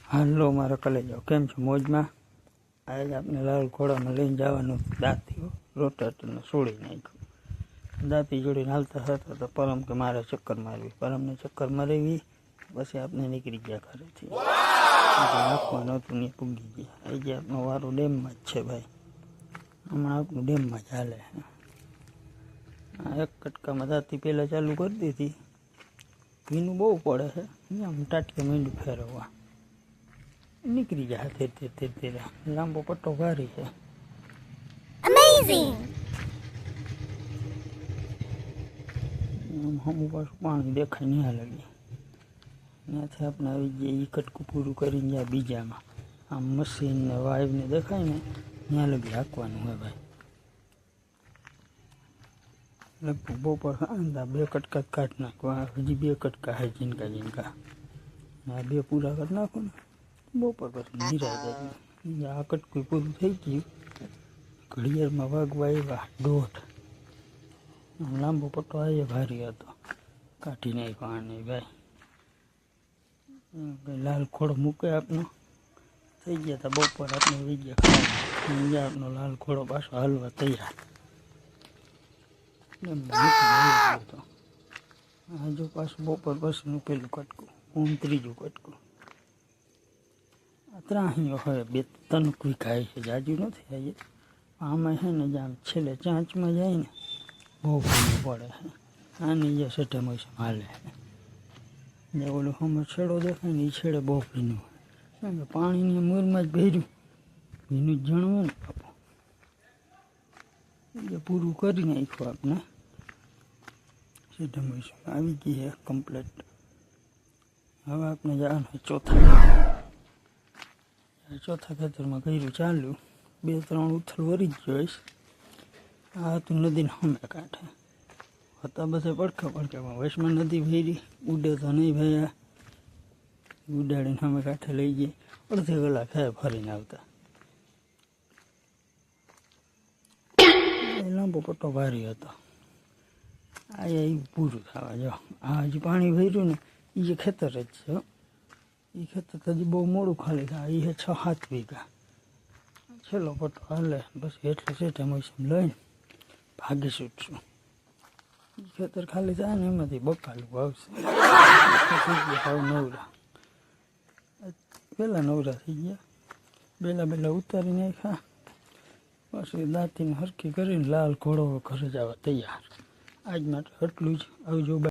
હાલો મારા કલેજો, કેમ છો? મોજમાં? આજે આપણે લાલ ઘોડામાં લઈને જવાનું. દાંતી રોટાટરને છોડી નાખ્યું. દાંતી જોડીને હાલતા હતા તો પરમ કે મારે ચક્કર મારવી. પરમને ચક્કર મારવી, પછી આપણે નીકળી ગયા ઘરેથી. નાખવાનું હતું ને પૂગી ગયા. આજે આપણો વારો ડેમમાં જ છે ભાઈ. હમણાં આપણું ડેમમાં જ હાલે. એક કટકામાં દાંતી પહેલાં ચાલુ કરી દીધી. ભીનું બહુ પડે છે, આમ ટાટિયા મીંડું ફેરવવા નીકળી જાય. ધીરે ધીરે લાંબો પટ્ટો ભારી છે. હમું પાછું પાણી દેખાય નહીં લાગે. ત્યાંથી આપણે આવી ગયા. એ કટકું પૂરું કરીને જાય બીજામાં. આમ મશીન ને વાઇવ ને દેખાય ને ત્યાં લગી હાંકવાનું હોય ભાઈ. લગભગ બપોર બે કટકા કાઢી નાખવા. હજી બે કટકા હે જીનકા જીનકા. આ બે પૂરા કરી નાખો ને બપોર પછી નિરાય જાય. આ કટકું પૂરું થઈ ગયું. ઘડિયાળમાં વાગવા આવ્યા 1:30. લાંબો પટ્ટો આવે ભારી હતો, કાઢી નાખ્યો આને ભાઈ. લાલ ઘોડો મૂકે આપનો થઈ ગયા હતા. બપોર આપણે વી ગયા ખાવા. આપનો લાલ ઘોડો પાછો હાલવા તૈયાર. હજુ પાછું બપોર પછીનું પેલું કટકું, ત્રીજું કટકું. ત્રાહીઓ હવે 2-3 વીઘા છે, જાજુ નથી આજે. આમાં છે ને આમ છેલ્લે ચાંચમાં જાય ને બહુ ભીનું પડે છે. આની જે સેટે મોસમ હાલે છે. જે ઓલું હમણાં છેડો દેખાય ને એ છેડે બહુ ભીનું હોય. કેમ કે પાણીની મૂરમાં જ ભર્યું ભીનું જ જણવું ને બાપુ. એ પૂરું કરી નાખ્યું આપણે. સેટે મોસમ આવી ગઈ છે કમ્પ્લેટ. હવે આપણે જવાનું ચોથા ખેતરમાં કર્યું ચાલ્યું. 2-3 ઉથલ વરી જ જોઈશ. આ હતું નદીને સામે કાંઠે હતા બધા પડખે વચમાં નદી ભરી ઉડે તો નહીં ભાઈ. ઉડાડીને સામે કાંઠે લઈ ગઈ. અડધી કલાક થાય ફરીને આવતા. લાંબો પટ્ટો ભારી હતો. આ એ પૂરું થવા જો. આ હજી પાણી ભર્યું ને એ જે ખેતર જ છે. એ ખેતર હજી બહુ મોડું ખાલી થાય. એ 6-7 વીઘા. છેલ્લો પટ્ટો હાલે પછી એટલે સેટે મોસમ લઈને ભાગી છૂટશું. ખેતર ખાલી થાય ને એમાંથી બકાલું આવશે. નવરા પહેલાં નવરા થઈ ગયા. બેલા ઉતારી નાખ્યા. પછી દાંતીને હરખી કરીને લાલ ઘોડો ઘરે જવા તૈયાર. આજ માટે એટલું જ. આવજો.